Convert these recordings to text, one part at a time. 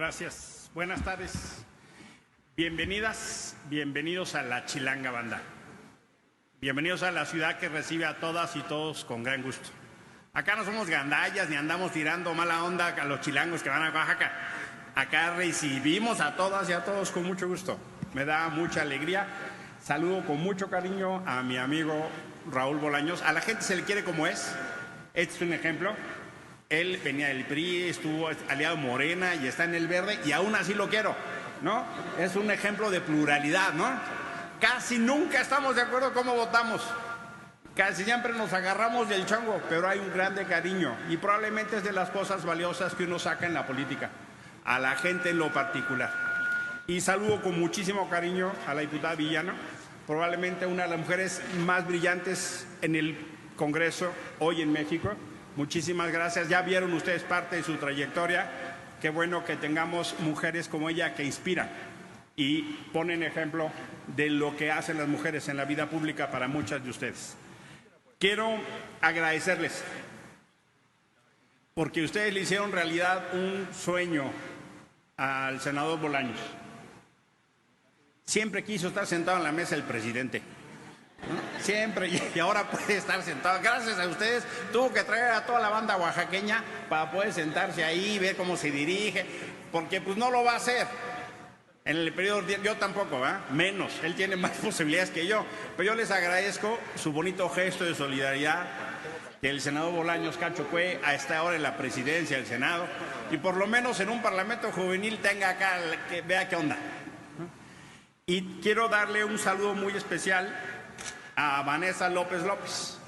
Gracias. Buenas tardes. Bienvenidas, bienvenidos a la Chilanga Banda. Bienvenidos a la ciudad que recibe a todas y todos con gran gusto. Acá no somos gandallas ni andamos tirando mala onda a los chilangos que van a Oaxaca. Acá recibimos a todas y a todos con mucho gusto. Me da mucha alegría. Saludo con mucho cariño a mi amigo Raúl Bolaños. A la gente se le quiere como es. Este es un ejemplo. Él venía del PRI, estuvo aliado Morena y está en el Verde y aún así lo quiero, ¿no? Es un ejemplo de pluralidad, ¿no? Casi nunca estamos de acuerdo cómo votamos. Casi siempre nos agarramos del chongo, pero hay un grande cariño y probablemente es de las cosas valiosas que uno saca en la política, a la gente en lo particular. Y saludo con muchísimo cariño a la diputada Villano, probablemente una de las mujeres más brillantes en el Congreso hoy en México. Muchísimas gracias. Ya vieron ustedes parte de su trayectoria. Qué bueno que tengamos mujeres como ella que inspiran y ponen ejemplo de lo que hacen las mujeres en la vida pública para muchas de ustedes. Quiero agradecerles porque ustedes le hicieron realidad un sueño al senador Bolaños. Siempre quiso estar sentado en la mesa del presidente. Siempre, y ahora puede estar sentado. Gracias a ustedes, tuvo que traer a toda la banda oaxaqueña para poder sentarse ahí, ver cómo se dirige, porque pues no lo va a hacer. En el periodo, yo tampoco, ¿verdad? Menos, él tiene más posibilidades que yo. Pero yo les agradezco su bonito gesto de solidaridad que el senador Bolaños Cacho Cue a esta hora en la presidencia del Senado, y por lo menos en un parlamento juvenil tenga acá, que vea qué onda. Y quiero darle un saludo muy especial a Vanessa López López,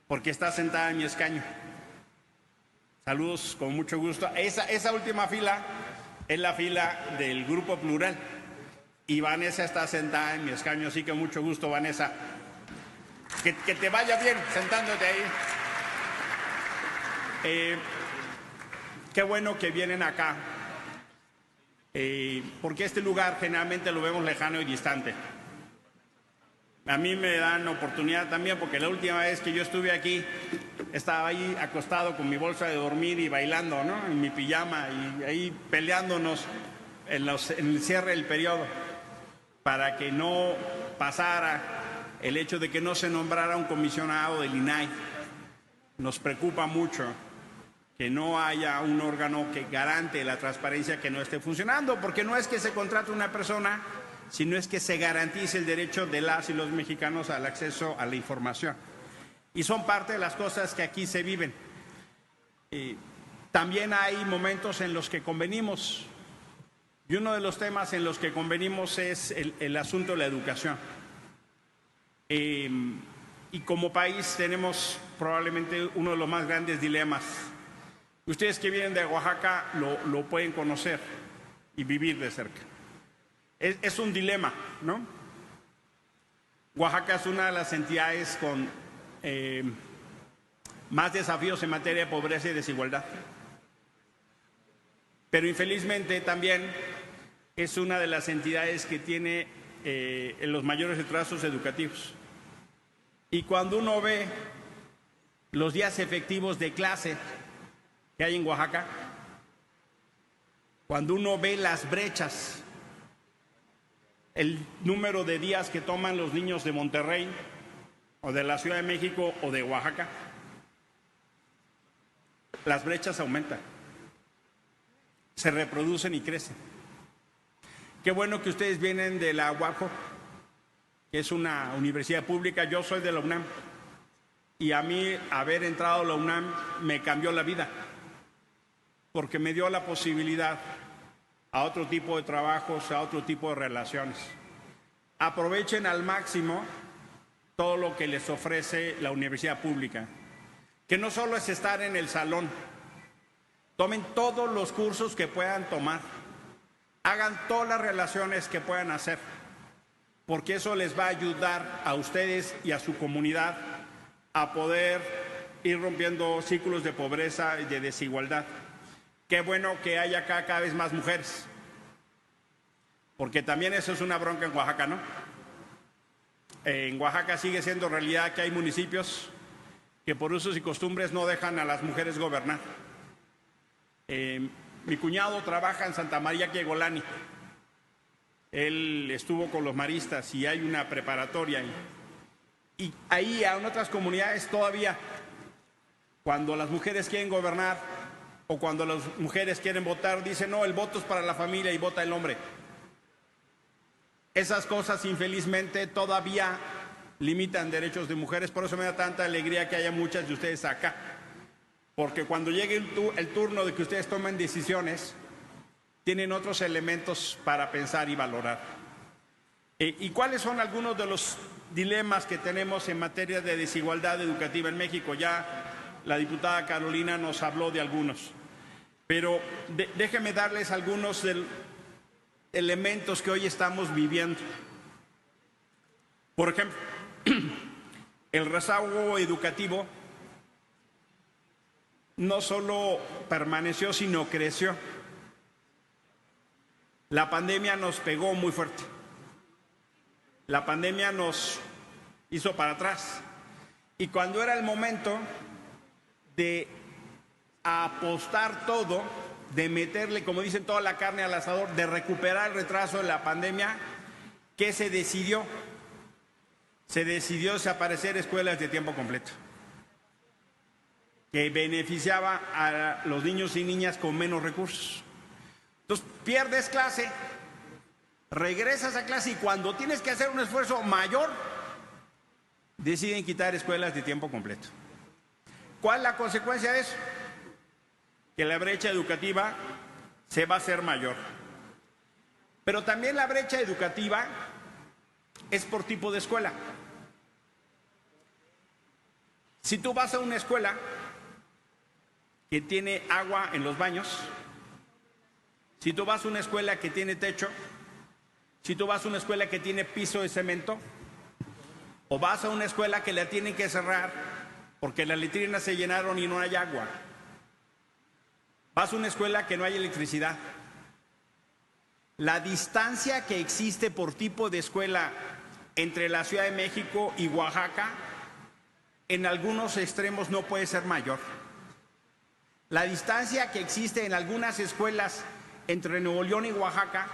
porque está sentada en mi escaño. Saludos con mucho gusto. Esa última fila es la fila del Grupo Plural y Vanessa está sentada en mi escaño, así que mucho gusto, Vanessa. Que te vaya bien sentándote ahí. Qué bueno que vienen acá, porque este lugar generalmente lo vemos lejano y distante. A mí me dan oportunidad también porque la última vez que yo estuve aquí estaba ahí acostado con mi bolsa de dormir y bailando, ¿no? En mi pijama y ahí peleándonos en el cierre del periodo para que no pasara el hecho de que no se nombrara un comisionado del INAI. Nos preocupa mucho que no haya un órgano que garante la transparencia que no esté funcionando, porque no es que se contrate una persona, sino es que se garantice el derecho de las y los mexicanos al acceso a la información. Y son parte de las cosas que aquí se viven. También hay momentos en los que convenimos, y uno de los temas en los que convenimos es el asunto de la educación. Y como país tenemos probablemente uno de los más grandes dilemas. Ustedes que vienen de Oaxaca lo pueden conocer y vivir de cerca. Es un dilema, ¿no? Oaxaca es una de las entidades con más desafíos en materia de pobreza y desigualdad. Pero infelizmente también es una de las entidades que tiene los mayores retrasos educativos. Y cuando uno ve los días efectivos de clase que hay en Oaxaca, cuando uno ve las brechas, el número de días que toman los niños de Monterrey o de la Ciudad de México o de Oaxaca, las brechas aumentan, se reproducen y crecen. Qué bueno que ustedes vienen de la UACJO, que es una universidad pública. Yo soy de la UNAM y a mí haber entrado a la UNAM me cambió la vida, porque me dio la posibilidad a otro tipo de trabajos, a otro tipo de relaciones. Aprovechen al máximo todo lo que les ofrece la universidad pública, que no solo es estar en el salón, tomen todos los cursos que puedan tomar, hagan todas las relaciones que puedan hacer, porque eso les va a ayudar a ustedes y a su comunidad a poder ir rompiendo círculos de pobreza y de desigualdad. Qué bueno que haya acá cada vez más mujeres, porque también eso es una bronca en Oaxaca, ¿no? En Oaxaca sigue siendo realidad que hay municipios que por usos y costumbres no dejan a las mujeres gobernar. Mi cuñado trabaja en Santa María Quiegolani. Él estuvo con los maristas y hay una preparatoria ahí. Y ahí, en otras comunidades todavía, cuando las mujeres quieren gobernar o cuando las mujeres quieren votar, dicen, no, el voto es para la familia y vota el hombre. Esas cosas, infelizmente, todavía limitan derechos de mujeres. Por eso me da tanta alegría que haya muchas de ustedes acá. Porque cuando llegue el turno de que ustedes tomen decisiones, tienen otros elementos para pensar y valorar. ¿Y cuáles son algunos de los dilemas que tenemos en materia de desigualdad educativa en México? Ya la diputada Carolina nos habló de algunos. Pero déjenme darles algunos elementos que hoy estamos viviendo. Por ejemplo, el rezago educativo no solo permaneció, sino creció. La pandemia nos pegó muy fuerte. La pandemia nos hizo para atrás. Y cuando era el momento de apostar todo, de meterle, como dicen, toda la carne al asador, de recuperar el retraso de la pandemia, ¿qué se decidió? Se decidió desaparecer escuelas de tiempo completo, que beneficiaba a los niños y niñas con menos recursos. Entonces, pierdes clase, regresas a clase y cuando tienes que hacer un esfuerzo mayor, deciden quitar escuelas de tiempo completo. ¿Cuál es la consecuencia de eso? Que la brecha educativa se va a hacer mayor. Pero también la brecha educativa es por tipo de escuela. Si tú vas a una escuela que tiene agua en los baños, si tú vas a una escuela que tiene techo, si tú vas a una escuela que tiene piso de cemento, o vas a una escuela que la tienen que cerrar porque las letrinas se llenaron y no hay agua, vas a una escuela que no hay electricidad, la distancia que existe por tipo de escuela entre la Ciudad de México y Oaxaca, en algunos extremos no puede ser mayor. La distancia que existe en algunas escuelas entre Nuevo León y Oaxaca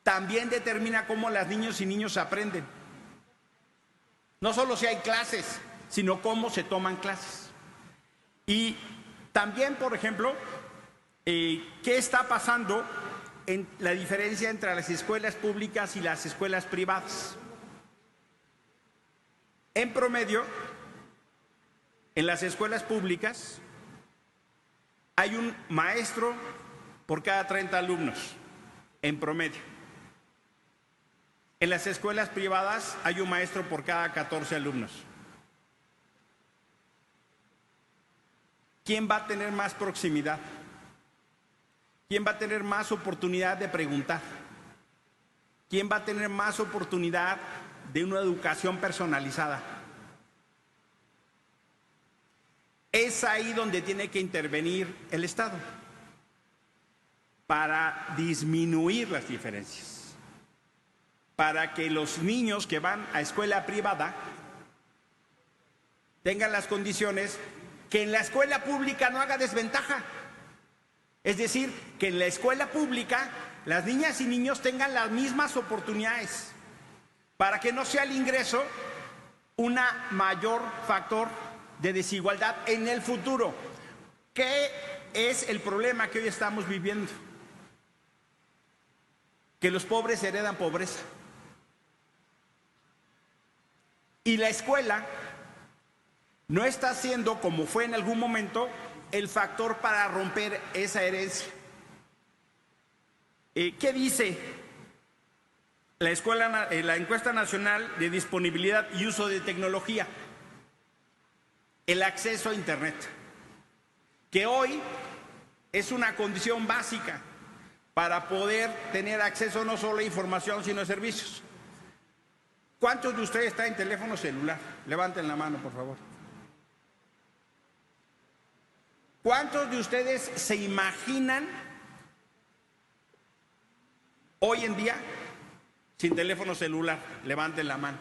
también determina cómo los niños y niños aprenden. No solo si hay clases, sino cómo se toman clases. Y también, por ejemplo, ¿qué está pasando en la diferencia entre las escuelas públicas y las escuelas privadas? En promedio, en las escuelas públicas hay un maestro por cada 30 alumnos, en promedio. En las escuelas privadas hay un maestro por cada 14 alumnos. ¿Quién va a tener más proximidad? ¿Quién va a tener más oportunidad de preguntar? ¿Quién va a tener más oportunidad de una educación personalizada? Es ahí donde tiene que intervenir el Estado para disminuir las diferencias, para que los niños que van a escuela privada tengan las condiciones que en la escuela pública no haga desventaja. Es decir, que en la escuela pública las niñas y niños tengan las mismas oportunidades, para que no sea el ingreso un mayor factor de desigualdad en el futuro. ¿Qué es el problema que hoy estamos viviendo? Que los pobres heredan pobreza. Y la escuela no está siendo, como fue en algún momento, el factor para romper esa herencia. ¿Qué dice la encuesta nacional de disponibilidad y uso de tecnología? El acceso a Internet, que hoy es una condición básica para poder tener acceso no solo a información, sino a servicios. ¿Cuántos de ustedes están en teléfono celular? Levanten la mano, por favor. ¿Cuántos de ustedes se imaginan hoy en día sin teléfono celular? Levanten la mano.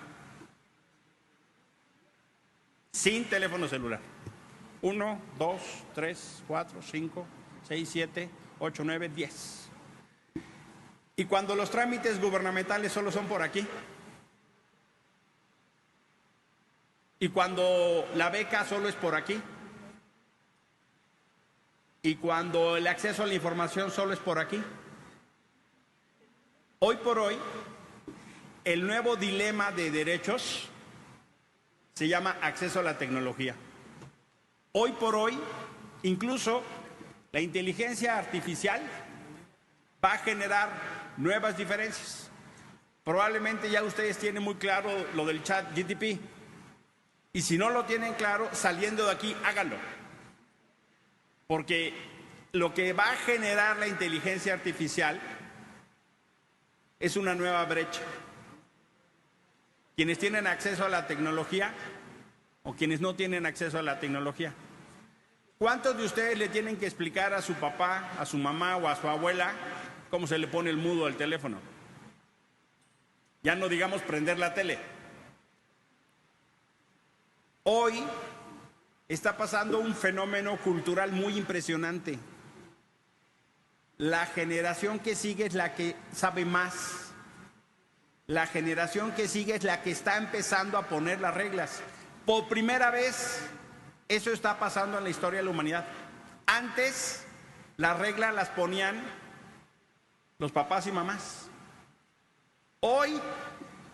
Sin teléfono celular. 1, 2, 3, 4, 5, 6, 7, 8, 9, 10. Y cuando los trámites gubernamentales solo son por aquí. Y cuando la beca solo es por aquí. Y cuando el acceso a la información solo es por aquí. Hoy por hoy, el nuevo dilema de derechos se llama acceso a la tecnología. Hoy por hoy, incluso la inteligencia artificial va a generar nuevas diferencias. Probablemente ya ustedes tienen muy claro lo del chat GTP. Y si no lo tienen claro, saliendo de aquí, háganlo. Porque lo que va a generar la inteligencia artificial es una nueva brecha. Quienes tienen acceso a la tecnología o quienes no tienen acceso a la tecnología. ¿Cuántos de ustedes le tienen que explicar a su papá, a su mamá o a su abuela cómo se le pone el mudo al teléfono? Ya no digamos prender la tele. Hoy está pasando un fenómeno cultural muy impresionante. La generación que sigue es la que sabe más. La generación que sigue es la que está empezando a poner las reglas. Por primera vez, eso está pasando en la historia de la humanidad. Antes, las reglas las ponían los papás y mamás. Hoy,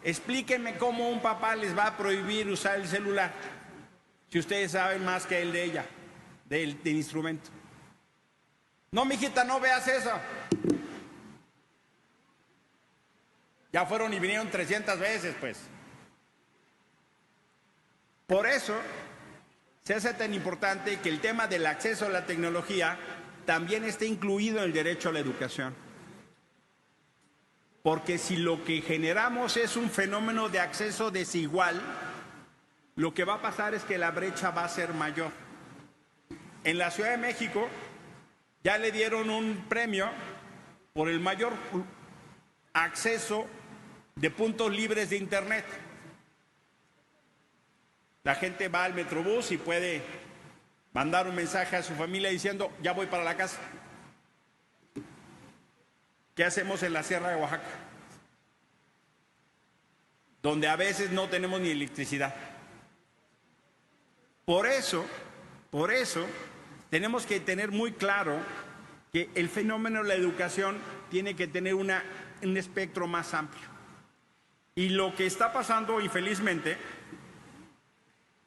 explíquenme cómo un papá les va a prohibir usar el celular si ustedes saben más que él de ella, del instrumento. No, mijita, no veas eso. Ya fueron y vinieron 300 veces, pues. Por eso se hace tan importante que el tema del acceso a la tecnología también esté incluido en el derecho a la educación. Porque si lo que generamos es un fenómeno de acceso desigual, lo que va a pasar es que la brecha va a ser mayor. En la Ciudad de México ya le dieron un premio por el mayor acceso de puntos libres de Internet. La gente va al Metrobús y puede mandar un mensaje a su familia diciendo, ya voy para la casa. ¿Qué hacemos en la Sierra de Oaxaca? Donde a veces no tenemos ni electricidad. Por eso, tenemos que tener muy claro que el fenómeno de la educación tiene que tener un espectro más amplio. Y lo que está pasando, infelizmente,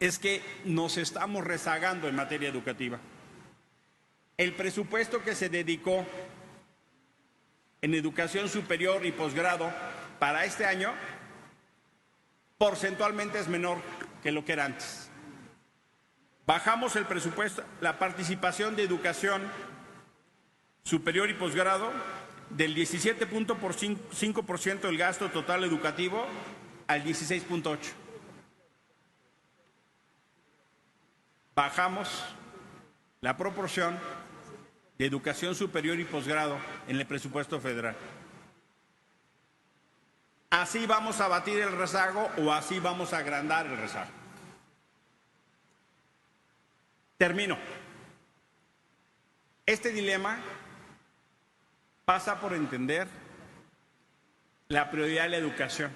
es que nos estamos rezagando en materia educativa. El presupuesto que se dedicó en educación superior y posgrado para este año, porcentualmente es menor que lo que era antes. Bajamos el presupuesto, la participación de educación superior y posgrado del 17.5% del gasto total educativo al 16.8%. Bajamos la proporción de educación superior y posgrado en el presupuesto federal. ¿Así vamos a batir el rezago o así vamos a agrandar el rezago? Termino. Este dilema pasa por entender la prioridad de la educación.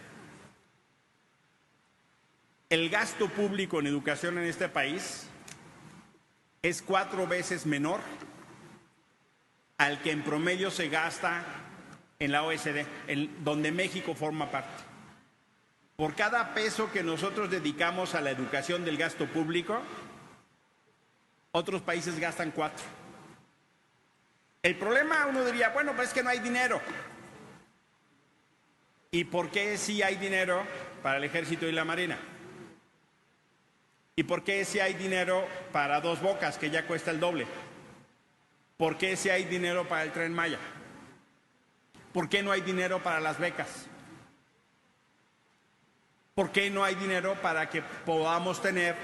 El gasto público en educación en este país es 4 veces menor al que en promedio se gasta en la OECD, donde México forma parte. Por cada peso que nosotros dedicamos a la educación del gasto público, otros países gastan 4. El problema, uno diría, bueno, pues es que no hay dinero. ¿Y por qué sí hay dinero para el Ejército y la Marina? ¿Y por qué sí hay dinero para Dos Bocas, que ya cuesta el doble? ¿Por qué sí hay dinero para el Tren Maya? ¿Por qué no hay dinero para las becas? ¿Por qué no hay dinero para que podamos tener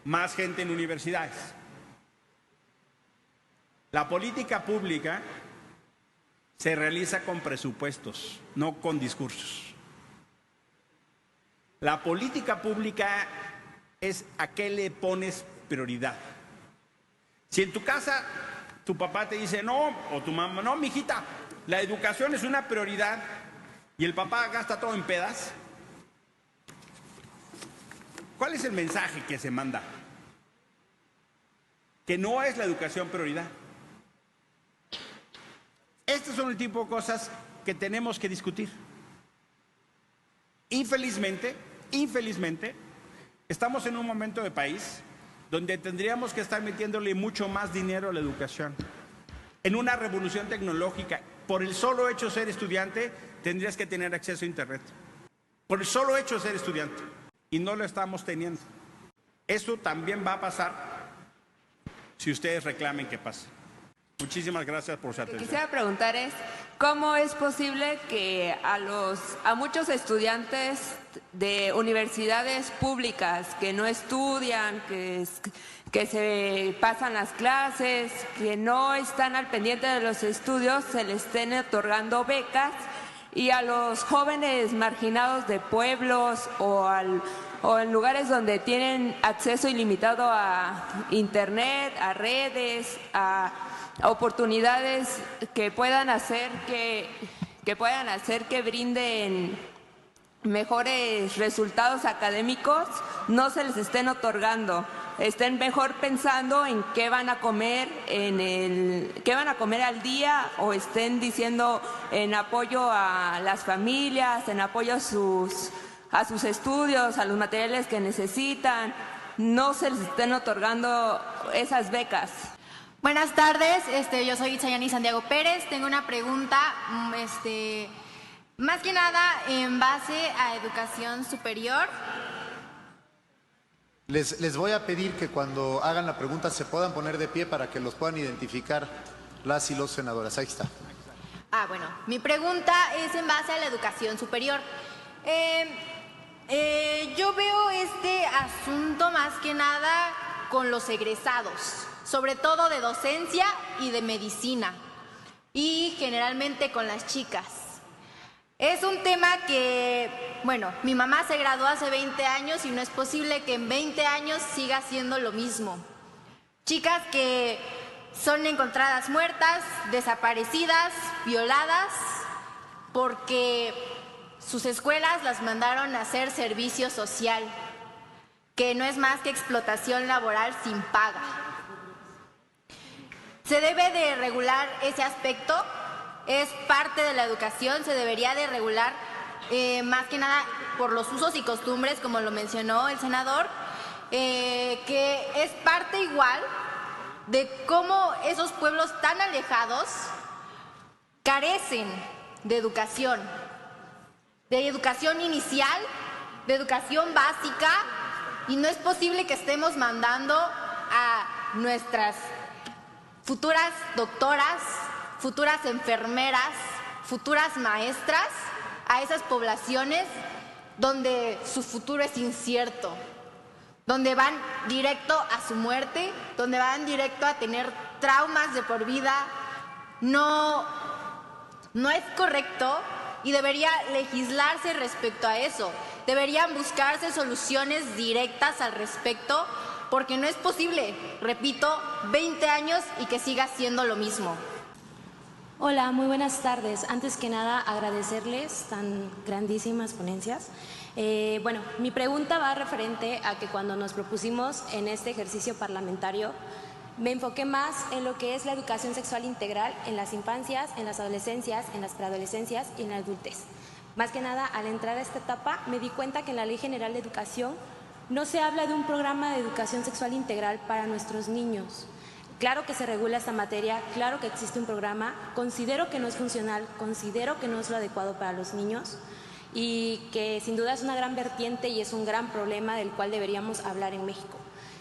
más gente en universidades? La política pública se realiza con presupuestos, no con discursos. La política pública es a qué le pones prioridad. Si en tu casa tu papá te dice no, o tu mamá, no, mijita, la educación es una prioridad, y el papá gasta todo en pedas, ¿cuál es el mensaje que se manda? Que no es la educación prioridad. Estos son el tipo de cosas que tenemos que discutir. Infelizmente, estamos en un momento de país donde tendríamos que estar metiéndole mucho más dinero a la educación. En una revolución tecnológica, por el solo hecho de ser estudiante, tendrías que tener acceso a Internet. Por el solo hecho de ser estudiante. Y no lo estamos teniendo. Eso también va a pasar si ustedes reclamen que pase. Muchísimas gracias por su atención. Quisiera preguntar ¿cómo es posible que a muchos estudiantes de universidades públicas que no estudian, que se pasan las clases, que no están al pendiente de los estudios, se les estén otorgando becas, y a los jóvenes marginados de pueblos o en lugares donde tienen acceso ilimitado a Internet, a redes, a oportunidades que puedan hacer que brinden mejores resultados académicos, no se les estén otorgando? Estén mejor pensando en qué van a comer qué van a comer al día, o estén diciendo en apoyo a las familias, en apoyo a sus estudios, a los materiales que necesitan. No se les estén otorgando esas becas. Buenas tardes, yo soy Itzayani Santiago Pérez. Tengo una pregunta, más que nada en base a educación superior. Les voy a pedir que cuando hagan la pregunta se puedan poner de pie para que los puedan identificar las y los senadores. Ahí está. Bueno, mi pregunta es en base a la educación superior. Yo veo este asunto más que nada con los egresados, sobre todo de docencia y de medicina, y generalmente con las chicas. Es un tema que, bueno, mi mamá se graduó hace 20 años y no es posible que en 20 años siga siendo lo mismo. Chicas que son encontradas muertas, desaparecidas, violadas, porque sus escuelas las mandaron a hacer servicio social, que no es más que explotación laboral sin paga. Se debe de regular ese aspecto, es parte de la educación, se debería de regular más que nada por los usos y costumbres, como lo mencionó el senador, que es parte igual de cómo esos pueblos tan alejados carecen de educación inicial, de educación básica, y no es posible que estemos mandando a nuestras futuras doctoras, futuras enfermeras, futuras maestras a esas poblaciones donde su futuro es incierto, donde van directo a su muerte, donde van directo a tener traumas de por vida. No es correcto y debería legislarse respecto a eso. Deberían buscarse soluciones directas al respecto, porque no es posible, repito, 20 años y que siga siendo lo mismo. Hola, muy buenas tardes. Antes que nada, agradecerles tan grandísimas ponencias. Bueno, mi pregunta va referente a que cuando nos propusimos en este ejercicio parlamentario, me enfoqué más en lo que es la educación sexual integral en las infancias, en las adolescencias, en las preadolescencias y en la adultez. Más que nada, al entrar a esta etapa, me di cuenta que en la Ley General de Educación no se habla de un programa de educación sexual integral para nuestros niños. Claro que se regula esta materia, claro que existe un programa, considero que no es funcional, considero que no es lo adecuado para los niños y que sin duda es una gran vertiente y es un gran problema del cual deberíamos hablar en México.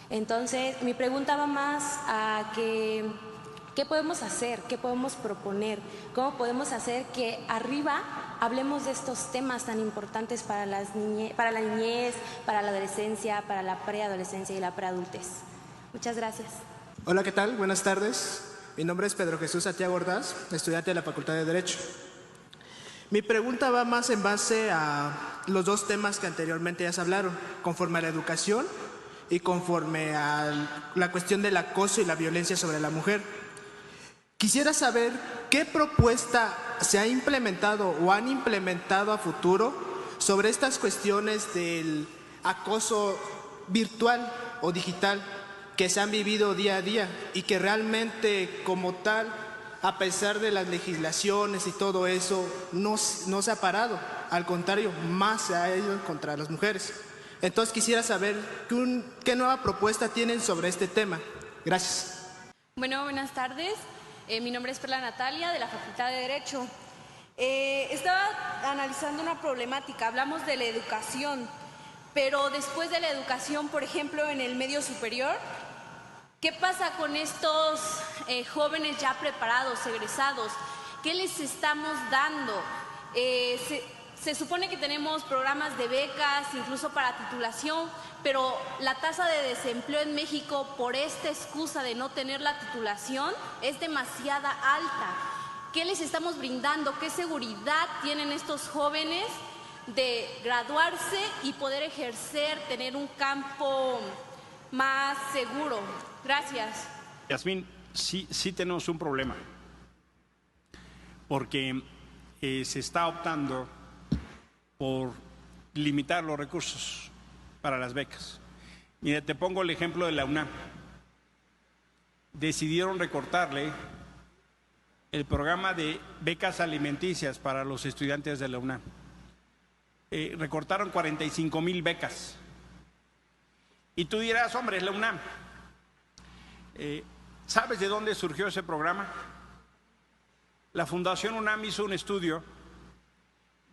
Entonces, mi pregunta va más a que, ¿qué podemos hacer? ¿Qué podemos proponer? ¿Cómo podemos hacer que arriba hablemos de estos temas tan importantes para la niñez, para la adolescencia, para la preadolescencia y la preadultez? Muchas gracias. Hola, ¿qué tal? Buenas tardes. Mi nombre es Pedro Jesús Santiago Ordaz, estudiante de la Facultad de Derecho. Mi pregunta va más en base a los dos temas que anteriormente ya se hablaron, conforme a la educación y conforme a la cuestión del acoso y la violencia sobre la mujer. Quisiera saber qué propuesta se ha implementado o han implementado a futuro sobre estas cuestiones del acoso virtual o digital que se han vivido día a día y que realmente como tal, a pesar de las legislaciones y todo eso, no se ha parado. Al contrario, más se ha ido contra las mujeres. Entonces quisiera saber qué nueva propuesta tienen sobre este tema. Gracias. Bueno, buenas tardes. Mi nombre es Perla Natalia, de la Facultad de Derecho. Estaba analizando una problemática. Hablamos de la educación, pero después de la educación, por ejemplo, en el medio superior, ¿qué pasa con estos jóvenes ya preparados, egresados? ¿Qué les estamos dando? Se supone que tenemos programas de becas, incluso para titulación, pero la tasa de desempleo en México, por esta excusa de no tener la titulación, es demasiada alta. ¿Qué les estamos brindando? ¿Qué seguridad tienen estos jóvenes de graduarse y poder ejercer, tener un campo más seguro? Gracias. Yasmín, sí tenemos un problema, porque se está optando por limitar los recursos para las becas. Mira, te pongo el ejemplo de la UNAM. Decidieron recortarle el programa de becas alimenticias para los estudiantes de la UNAM. Recortaron 45,000 becas. Y tú dirás, hombre, es la UNAM. ¿Sabes de dónde surgió ese programa? La Fundación UNAM hizo un estudio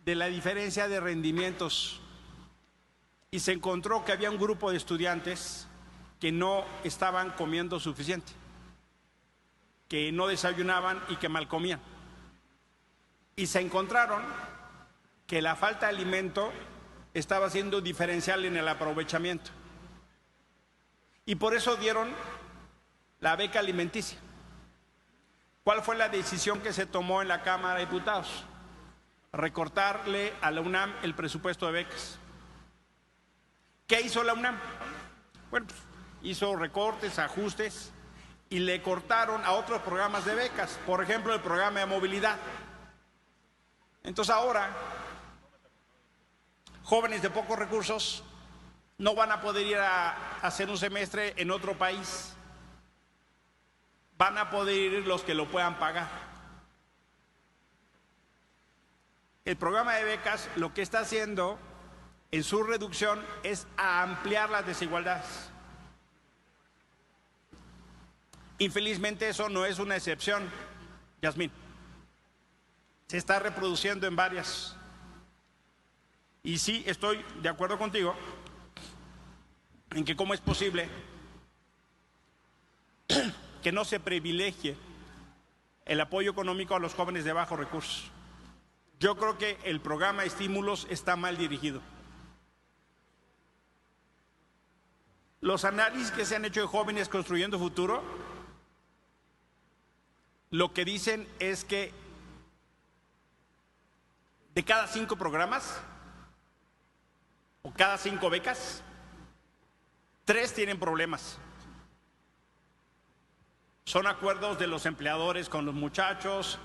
de la diferencia de rendimientos y se encontró que había un grupo de estudiantes que no estaban comiendo suficiente, que no desayunaban y que mal comían. Y se encontraron que la falta de alimento estaba siendo diferencial en el aprovechamiento. Y por eso dieron la beca alimenticia. ¿Cuál fue la decisión que se tomó en la Cámara de Diputados? Recortarle a la UNAM el presupuesto de becas. ¿Qué hizo la UNAM? Bueno, pues, hizo recortes, ajustes y le cortaron a otros programas de becas, por ejemplo el programa de movilidad. Entonces ahora jóvenes de pocos recursos no van a poder ir a hacer un semestre en otro país. Van a poder ir los que lo puedan pagar. El programa de becas lo que está haciendo en su reducción es ampliar las desigualdades. Infelizmente eso no es una excepción, Yasmín. Se está reproduciendo en varias. Y sí, estoy de acuerdo contigo en que cómo es posible que no se privilegie el apoyo económico a los jóvenes de bajos recursos. Yo creo que el programa de estímulos está mal dirigido. Los análisis que se han hecho de Jóvenes Construyendo Futuro, lo que dicen es que de cada 5 programas o cada 5 becas, 3 tienen problemas. Son acuerdos de los empleadores con los muchachos,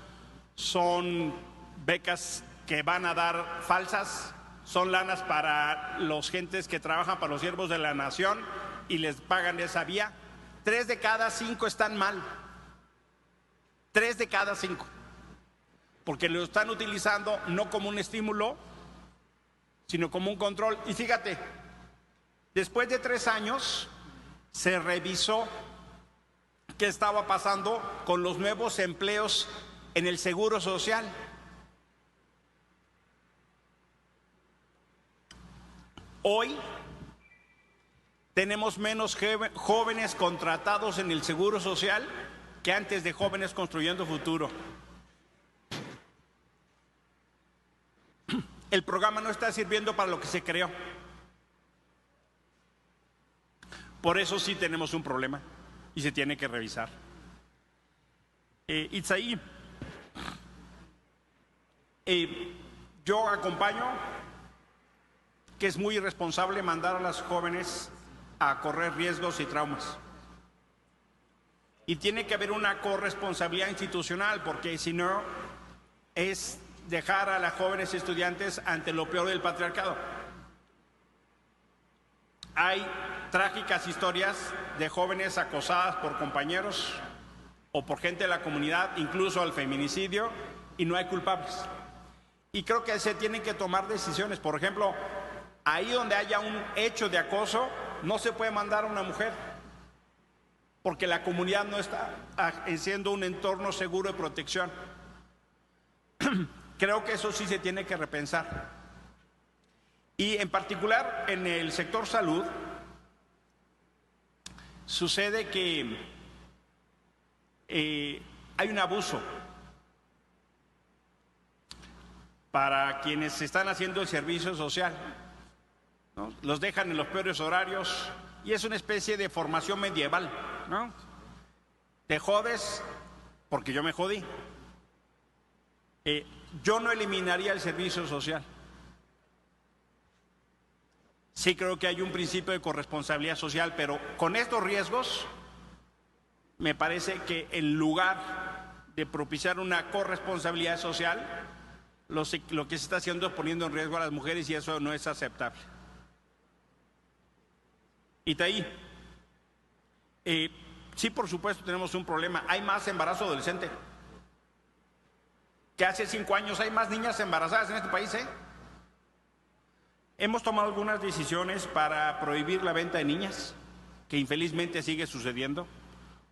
son becas que van a dar falsas, son lanas para los gentes que trabajan para los siervos de la nación y les pagan esa vía. 3 de cada 5 están mal. 3 de cada 5. Porque lo están utilizando no como un estímulo, sino como un control. Y fíjate, después de 3 años se revisó qué estaba pasando con los nuevos empleos en el Seguro Social. Hoy tenemos menos jóvenes contratados en el Seguro Social que antes de Jóvenes Construyendo Futuro. El programa no está sirviendo para lo que se creó. Por eso sí tenemos un problema y se tiene que revisar. Itzaí, yo acompaño que es muy irresponsable mandar a las jóvenes a correr riesgos y traumas. Y tiene que haber una corresponsabilidad institucional, porque si no es dejar a las jóvenes estudiantes ante lo peor del patriarcado. Hay trágicas historias de jóvenes acosadas por compañeros o por gente de la comunidad, incluso al feminicidio, y no hay culpables. Y creo que se tienen que tomar decisiones. Por ejemplo, ahí donde haya un hecho de acoso, no se puede mandar a una mujer, porque la comunidad no está siendo un entorno seguro de protección. Creo que eso sí se tiene que repensar. Y en particular en el sector salud, sucede que hay un abuso para quienes están haciendo el servicio social, ¿no? Los dejan en los peores horarios y es una especie de formación medieval, ¿no? Te jodes porque yo me jodí. Yo no eliminaría el servicio social. Sí creo que hay un principio de corresponsabilidad social, pero con estos riesgos me parece que en lugar de propiciar una corresponsabilidad social, lo que se está haciendo es poniendo en riesgo a las mujeres y eso no es aceptable. Y de ahí, sí, por supuesto tenemos un problema. Hay más embarazo adolescente que hace 5 años. Hay más niñas embarazadas en este país, ¿eh? Hemos tomado algunas decisiones para prohibir la venta de niñas, que infelizmente sigue sucediendo,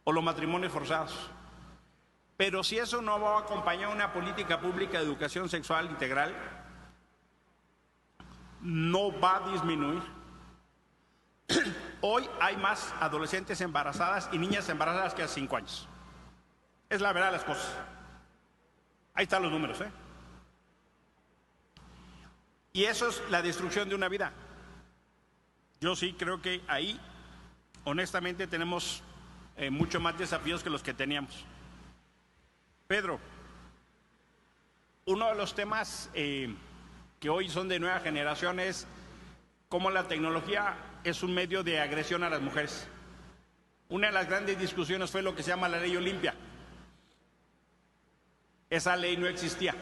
o los matrimonios forzados. Pero si eso no va a acompañar una política pública de educación sexual integral, no va a disminuir. Hoy hay más adolescentes embarazadas y niñas embarazadas que hace 5 años. Es la verdad de las cosas. Ahí están los números, ¿eh? Y eso es la destrucción de una vida. Yo sí creo que ahí, honestamente, tenemos mucho más desafíos que los que teníamos. Pedro, uno de los temas que hoy son de nueva generación es cómo la tecnología es un medio de agresión a las mujeres. Una de las grandes discusiones fue lo que se llama la ley Olimpia. Esa ley no existía.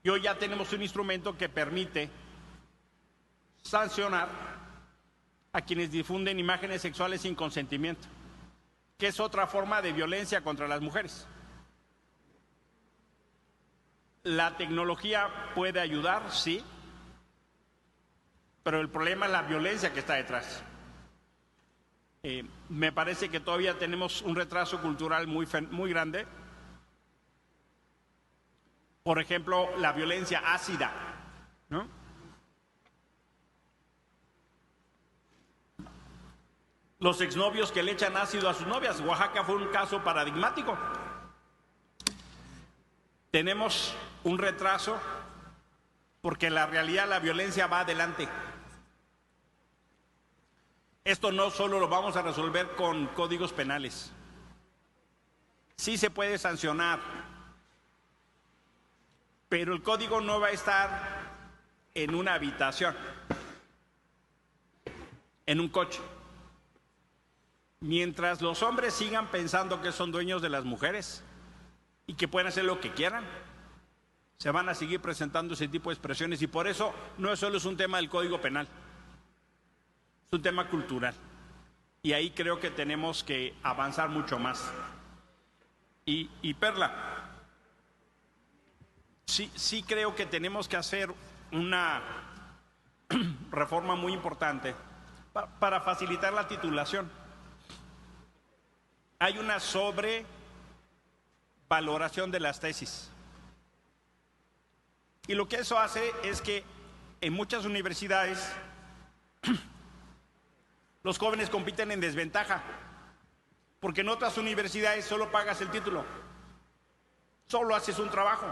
Y hoy ya tenemos un instrumento que permite sancionar a quienes difunden imágenes sexuales sin consentimiento, que es otra forma de violencia contra las mujeres. La tecnología puede ayudar, sí, pero el problema es la violencia que está detrás. Me parece que todavía tenemos un retraso cultural muy grande. Por ejemplo, la violencia ácida, ¿no? Los exnovios que le echan ácido a sus novias. Oaxaca fue un caso paradigmático. Tenemos un retraso porque en la realidad la violencia va adelante. Esto no solo lo vamos a resolver con códigos penales. Sí se puede sancionar, pero el código no va a estar en una habitación, en un coche. Mientras los hombres sigan pensando que son dueños de las mujeres y que pueden hacer lo que quieran, se van a seguir presentando ese tipo de expresiones y por eso no solo es un tema del Código Penal, es un tema cultural. Y ahí creo que tenemos que avanzar mucho más. Y Perla, sí creo que tenemos que hacer una reforma muy importante para facilitar la titulación. Hay una sobrevaloración de las tesis. Y lo que eso hace es que en muchas universidades los jóvenes compiten en desventaja, porque en otras universidades solo pagas el título, solo haces un trabajo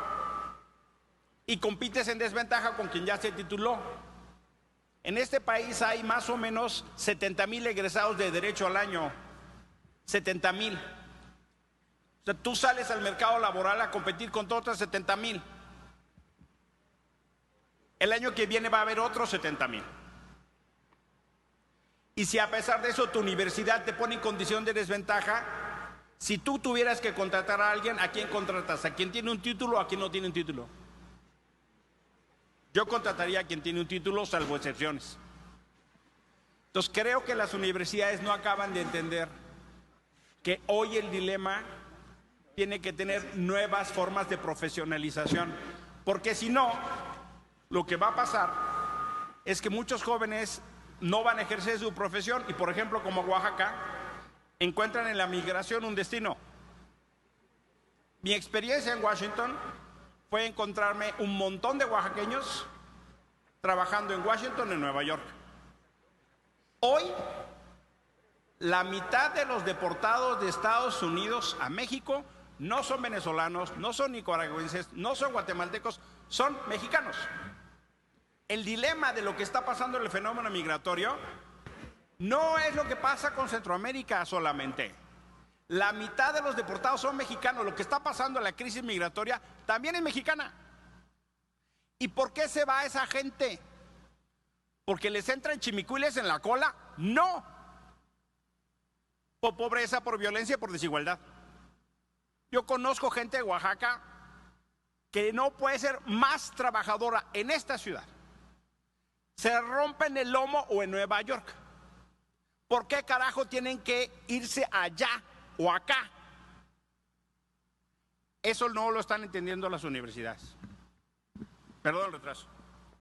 y compites en desventaja con quien ya se tituló. En este país hay más o menos 70,000 egresados de Derecho al año, 70,000. O sea, tú sales al mercado laboral a competir contra otros 70,000. El año que viene va a haber otros 70,000. Y si a pesar de eso tu universidad te pone en condición de desventaja, si tú tuvieras que contratar a alguien, ¿a quién contratas? ¿A quien tiene un título o a quien no tiene un título? Yo contrataría a quien tiene un título, salvo excepciones. Entonces creo que las universidades no acaban de entender que hoy el dilema tiene que tener nuevas formas de profesionalización, porque si no, lo que va a pasar es que muchos jóvenes no van a ejercer su profesión y, por ejemplo, como Oaxaca, encuentran en la migración un destino. Mi experiencia en Washington fue encontrarme un montón de oaxaqueños trabajando en Washington y en Nueva York. Hoy, la mitad de los deportados de Estados Unidos a México no son venezolanos, no son nicaragüenses, no son guatemaltecos, son mexicanos. El dilema de lo que está pasando en el fenómeno migratorio no es lo que pasa con Centroamérica solamente. La mitad de los deportados son mexicanos. Lo que está pasando en la crisis migratoria también es mexicana. ¿Y por qué se va esa gente? ¿Porque les entran chimicuiles en la cola? No. Por pobreza, por violencia, por desigualdad. Yo conozco gente de Oaxaca que no puede ser más trabajadora en esta ciudad. Se rompen el lomo o en Nueva York. ¿Por qué carajo tienen que irse allá o acá? Eso no lo están entendiendo las universidades. Perdón el retraso.